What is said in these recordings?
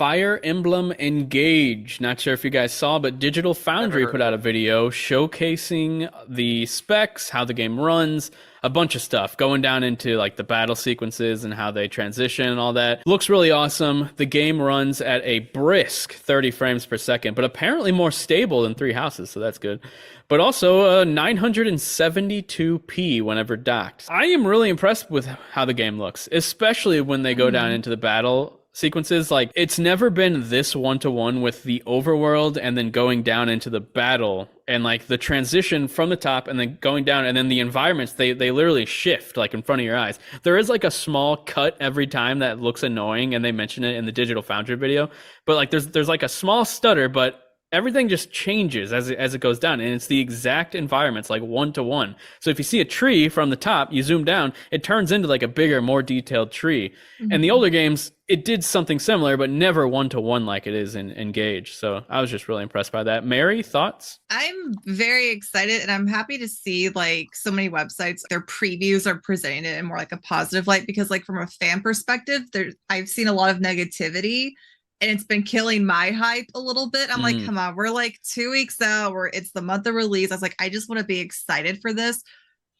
Fire Emblem Engage. Not sure if you guys saw, but Digital Never Foundry heard put of out a it. video showcasing the specs, how the game runs, a bunch of stuff, going down into like the battle sequences and how they transition and all that. Looks really awesome. The game runs at a brisk 30 frames per second, but apparently more stable than Three Houses, so that's good. But also 972p whenever docked. I am really impressed with how the game looks, especially when they go down Mhm. into the battle sequences. Like, it's never been this one-to-one with the overworld and then going down into the battle, and like the transition from the top and then going down, and then the environments, they literally shift like in front of your eyes. There is like a small cut every time that looks annoying, and they mention it in the Digital Foundry video, but like there's like a small stutter, but everything just changes as it goes down, and it's the exact environments, like one to one. So if you see a tree from the top, you zoom down, it turns into like a bigger, more detailed tree. And the Mhm. older games, it did something similar, but never one to one like it is in Engage. So I was just really impressed by that. Mary, thoughts? I'm very excited and I'm happy to see like so many websites, their previews are presenting it in more like a positive light because like from a fan perspective, I've seen a lot of negativity and it's been killing my hype a little bit. I'm like, Mm. come on, we're like 2 weeks out, where it's the month of release. I was like, I just want to be excited for this.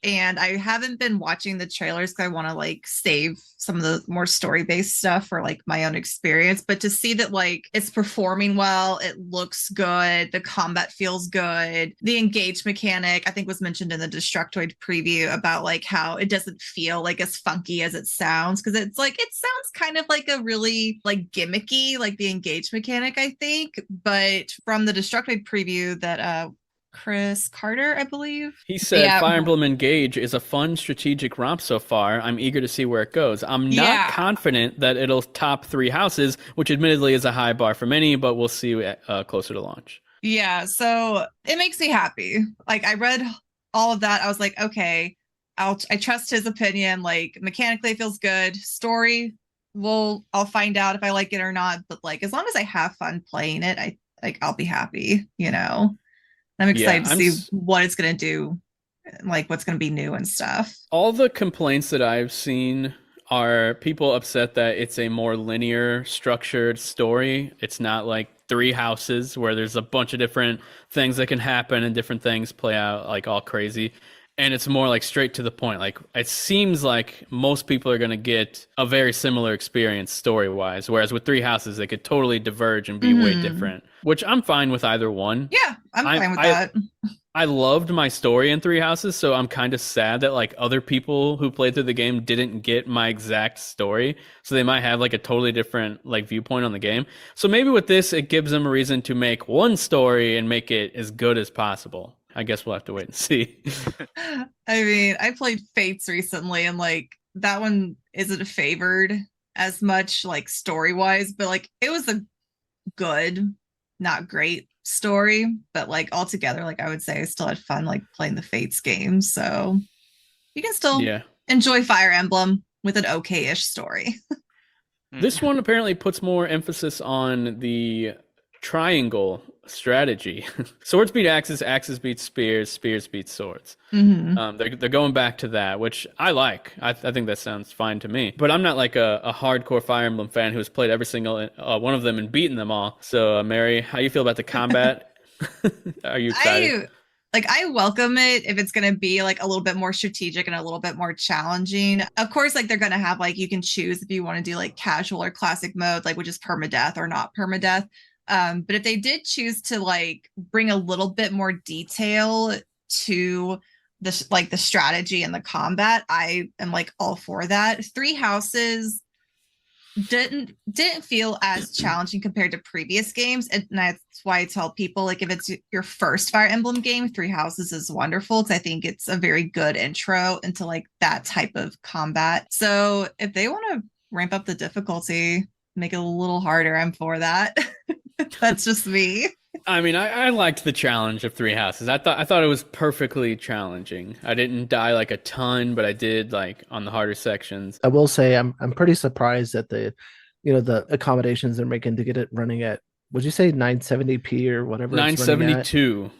And I haven't been watching the trailers because I want to like save some of the more story based stuff for like my own experience. But to see that like it's performing well, it looks good, the combat feels good, the engage mechanic I think was mentioned in the Destructoid preview about like how it doesn't feel like as funky as it sounds, because it's like it sounds kind of like a really like gimmicky like the engage mechanic I think. But from the Destructoid preview that Chris Carter, I believe. He said Yeah, Fire Emblem Engage is a fun strategic romp so far. I'm eager to see where it goes. I'm not yeah, confident that it'll top Three Houses, which admittedly is a high bar for many, but we'll see closer to launch. yeah. So it makes me happy. Like I read all of that. I was like, okay, I trust his opinion. Like mechanically it feels good. Story, I'll find out if I like it or not. But like as long as I have fun playing it, I'll be happy, you know. I'm Yeah, excited to see what it's gonna do, like what's gonna be new and stuff. all the complaints that I've seen are people upset that it's a more linear, structured story. It's not like Three Houses where there's a bunch of different things that can happen and different things play out like all crazy. And it's more like straight to the point. Like, it seems like most people are going to get a very similar experience story wise. Whereas with Three Houses, they could totally diverge and be way Hmm. different, which I'm fine with either one. Yeah, I'm I, fine with I that. I loved my story in Three Houses, so I'm kind of sad that like other people who played through the game didn't get my exact story. So they might have like a totally different like viewpoint on the game. So maybe with this, it gives them a reason to make one story and make it as good as possible. I guess we'll have to wait and see. I mean, I played Fates recently and like that one isn't favored as much like story wise, but like it was a good, not great story, but like altogether, like I would say I still had fun like playing the Fates games. So you can still Yeah. enjoy Fire Emblem with an okay-ish story. This one apparently puts more emphasis on the triangle strategy. Swords beat axes, axes beat spears, spears beat swords. Hmm. They're going back to that, which I like. I think that sounds fine to me. But I'm not like a hardcore Fire Emblem fan who's played every single one of them and beaten them all. So, Mary, how you feel about the combat? Are you excited? I I welcome it if it's going to be like a little bit more strategic and a little bit more challenging. Of course, like they're going to have like you can choose if you want to do like casual or classic mode, like which is permadeath or not permadeath. But if they did choose to like bring a little bit more detail to the strategy and the combat, I am like all for that. Three Houses didn't feel as challenging compared to previous games, and that's why I tell people like if it's your first Fire Emblem game, Three Houses is wonderful because I think it's a very good intro into like that type of combat. So if they want to ramp up the difficulty, make it a little harder, I'm for that. That's just me. I mean, I liked the challenge of Three Houses. I thought it was perfectly challenging. I didn't die like a ton, but I did like on the harder sections. I will say I'm pretty surprised at the accommodations they're making to get it running at, would you say 970p or whatever it's running at? 972.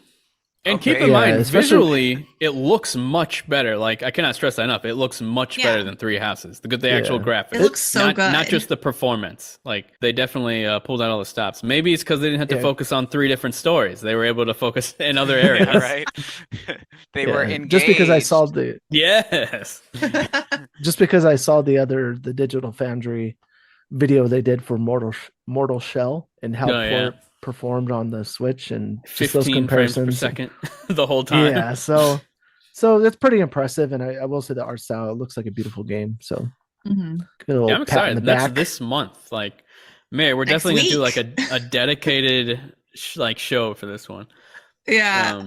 And Okay. keep in Yeah, mind, especially- visually, it looks much better. Like, I cannot stress that enough. It looks much Yeah. better than Three Houses. The actual Yeah. graphics. It looks so not, good. Not just the performance. Like, they definitely pulled out all the stops. Maybe it's because they didn't have to Yeah. focus on 3 different stories. They were able to focus in other areas. Yeah, right. They were Yeah, engaged. just because I saw the Yes. the Digital Foundry video they did for Mortal Shell and how Oh, yeah. performed on the Switch and just those 15 frames per comparisons. second the whole time. Yeah, so that's pretty impressive, and I will say the art style, it looks like a beautiful game. So Mhm. good little Yeah, I'm pat in excited. the That's back. this month. Like, man, we're Next definitely gonna do week. like a dedicated show for this one. Yeah,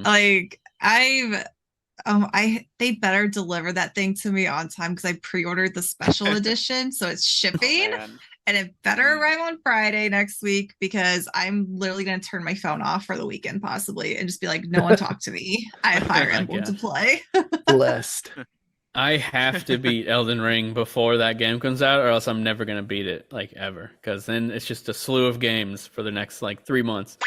Um, they better deliver that thing to me on time because I pre-ordered the special edition, so it's shipping. Oh, man. And it better arrive on Friday next week because I'm literally going to turn my phone off for the weekend, possibly, and just be like, no one talk to me. I have Fire Emblem to gosh. play. Blessed. I have to beat Elden Ring before that game comes out, or else I'm never gonna beat it, like, ever. Because then it's just a slew of games for the next like 3 months.